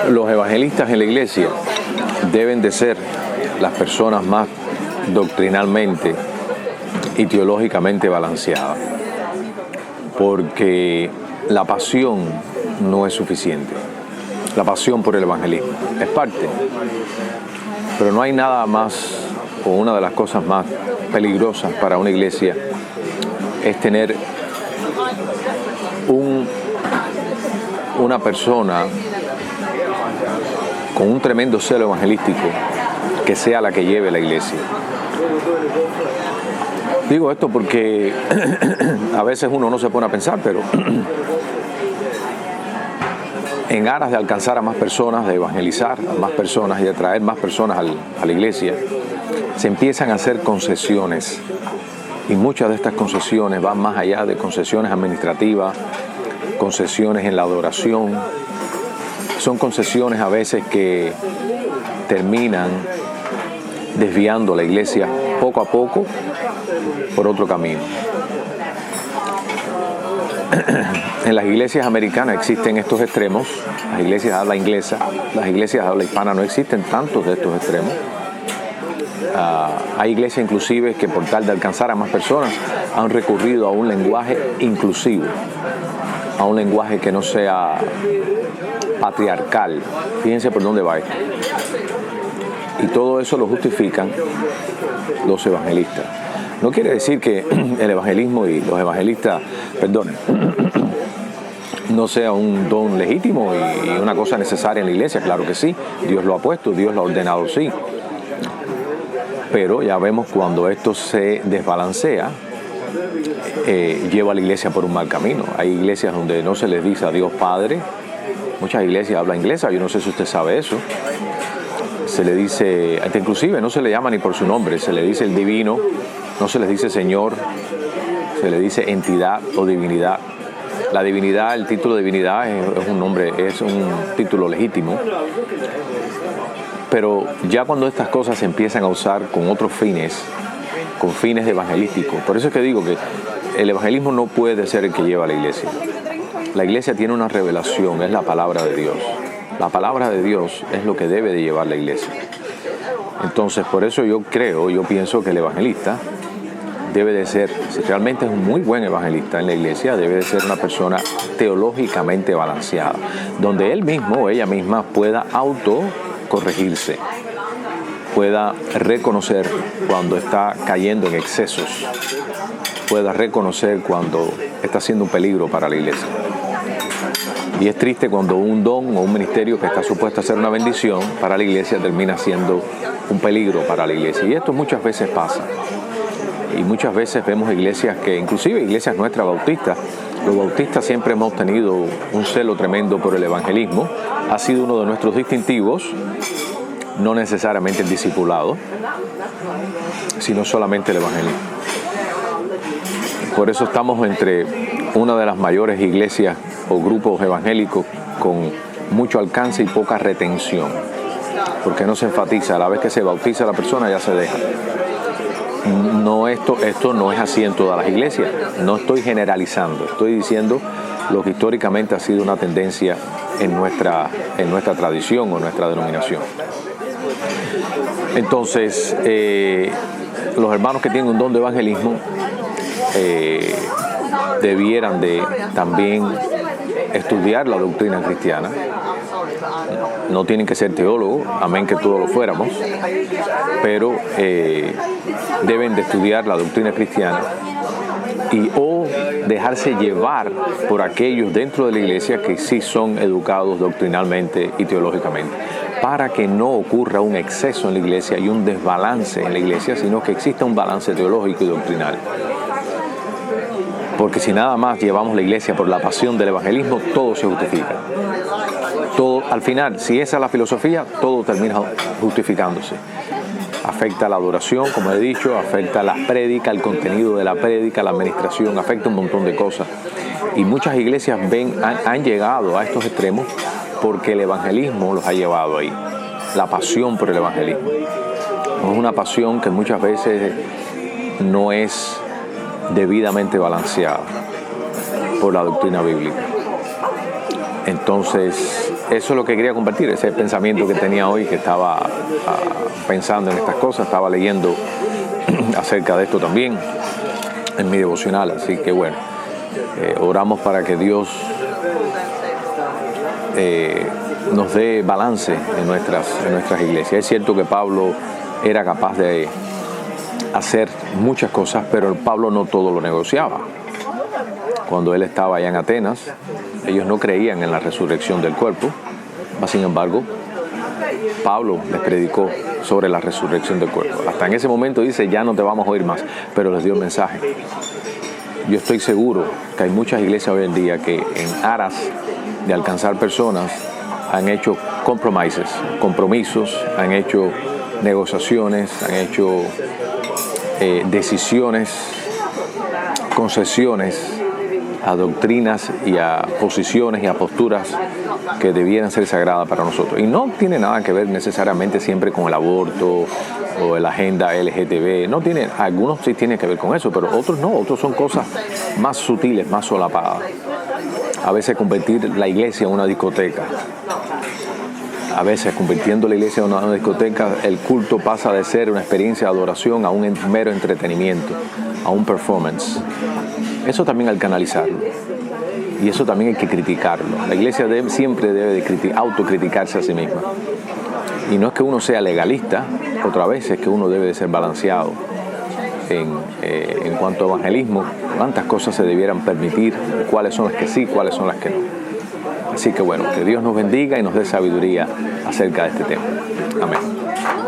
Los evangelistas en la iglesia deben de ser las personas más doctrinalmente y teológicamente balanceadas, porque la pasión no es suficiente. La pasión por el evangelismo es parte, pero no hay nada más, o una de las cosas más peligrosas para una iglesia es tener una persona con un tremendo celo evangelístico que sea la que lleve la iglesia. Digo esto porque a veces uno no se pone a pensar, pero en aras de alcanzar a más personas, de evangelizar a más personas y de traer más personas a la iglesia, se empiezan a hacer concesiones. Y muchas de estas concesiones van más allá de concesiones administrativas, concesiones en la adoración. Son concesiones a veces que terminan desviando la iglesia poco a poco por otro camino. En las iglesias americanas existen estos extremos, las iglesias de habla inglesa, las iglesias de habla hispana no existen tantos de estos extremos. Hay iglesias inclusive que por tal de alcanzar a más personas han recurrido a un lenguaje inclusivo, a un lenguaje que no sea patriarcal. Fíjense por dónde va esto. Y todo eso lo justifican los evangelistas. No quiere decir que el evangelismo y los evangelistas, no sea un don legítimo y una cosa necesaria en la iglesia. Claro que sí, Dios lo ha puesto, Dios lo ha ordenado, sí. Pero ya vemos cuando esto se desbalancea, lleva a la iglesia por un mal camino. Hay iglesias donde no se les dice a Dios Padre. Muchas iglesias hablan inglesa, yo no sé si usted sabe eso. Se le dice, inclusive no se le llama ni por su nombre, se le dice el divino, no se les dice Señor, se le dice entidad o divinidad. La divinidad, el título de divinidad es un nombre, es un título legítimo. Pero ya cuando estas cosas se empiezan a usar con otros fines, con fines evangelísticos, por eso es que digo que el evangelismo no puede ser el que lleva a la iglesia. La iglesia tiene una revelación, es la palabra de Dios. La palabra de Dios es lo que debe de llevar la iglesia. Entonces, por eso yo pienso que el evangelista debe de ser, si realmente es un muy buen evangelista en la iglesia, debe de ser una persona teológicamente balanceada, donde él mismo o ella misma pueda autocorregirse, pueda reconocer cuando está cayendo en excesos, pueda reconocer cuando está siendo un peligro para la iglesia. Y es triste cuando un don o un ministerio que está supuesto a ser una bendición para la iglesia termina siendo un peligro para la iglesia. Y esto muchas veces pasa. Y muchas veces vemos iglesias que, inclusive iglesias nuestras bautistas, los bautistas siempre hemos tenido un celo tremendo por el evangelismo. Ha sido uno de nuestros distintivos, no necesariamente el discipulado, sino solamente el evangelismo. Por eso estamos entre una de las mayores iglesias o grupos evangélicos con mucho alcance y poca retención, porque no se enfatiza, a la vez que se bautiza la persona ya se deja. No, esto no es así en todas las iglesias, no estoy generalizando, estoy diciendo lo que históricamente ha sido una tendencia en nuestra tradición o nuestra denominación. Entonces, los hermanos que tienen un don de evangelismo debieran de también estudiar la doctrina cristiana. No tienen que ser teólogos, amén que todos lo fuéramos, pero deben de estudiar la doctrina cristiana o dejarse llevar por aquellos dentro de la iglesia que sí son educados doctrinalmente y teológicamente, para que no ocurra un exceso en la iglesia y un desbalance en la iglesia, sino que exista un balance teológico y doctrinal. Porque si nada más llevamos la iglesia por la pasión del evangelismo, todo se justifica. Todo, al final, si esa es la filosofía, todo termina justificándose. Afecta la adoración, como he dicho, afecta la prédica, el contenido de la prédica, la administración, afecta un montón de cosas. Y muchas iglesias han llegado a estos extremos porque el evangelismo los ha llevado ahí. La pasión por el evangelismo. Es una pasión que muchas veces no es debidamente balanceada por la doctrina bíblica. Entonces, eso es lo que quería compartir, ese pensamiento que tenía hoy, que estaba pensando en estas cosas, estaba leyendo acerca de esto también en mi devocional. Así que bueno, oramos para que Dios nos dé balance en nuestras iglesias. Es cierto que Pablo era capaz de hacer muchas cosas, pero Pablo no todo lo negociaba. Cuando él estaba allá en Atenas, ellos no creían en la resurrección del cuerpo. Sin embargo, Pablo les predicó sobre la resurrección del cuerpo. Hasta en ese momento dice, ya no te vamos a oír más, pero les dio el mensaje. Yo estoy seguro que hay muchas iglesias hoy en día que en aras de alcanzar personas han hecho compromisos, han hecho negociaciones, han hecho decisiones, concesiones a doctrinas y a posiciones y a posturas que debieran ser sagradas para nosotros. Y no tiene nada que ver necesariamente siempre con el aborto o la agenda LGTB. No tiene, algunos sí tienen que ver con eso, pero otros no. Otros son cosas más sutiles, más solapadas. A veces convertir la iglesia en una discoteca. A veces, convirtiendo la iglesia en una discoteca, el culto pasa de ser una experiencia de adoración a un mero entretenimiento, a un performance. Eso también hay que canalizarlo. Y eso también hay que criticarlo. La iglesia siempre debe de autocriticarse a sí misma. Y no es que uno sea legalista, otra vez es que uno debe de ser balanceado en cuanto a evangelismo, cuántas cosas se debieran permitir, cuáles son las que sí, cuáles son las que no. Así que bueno, que Dios nos bendiga y nos dé sabiduría acerca de este tema. Amén.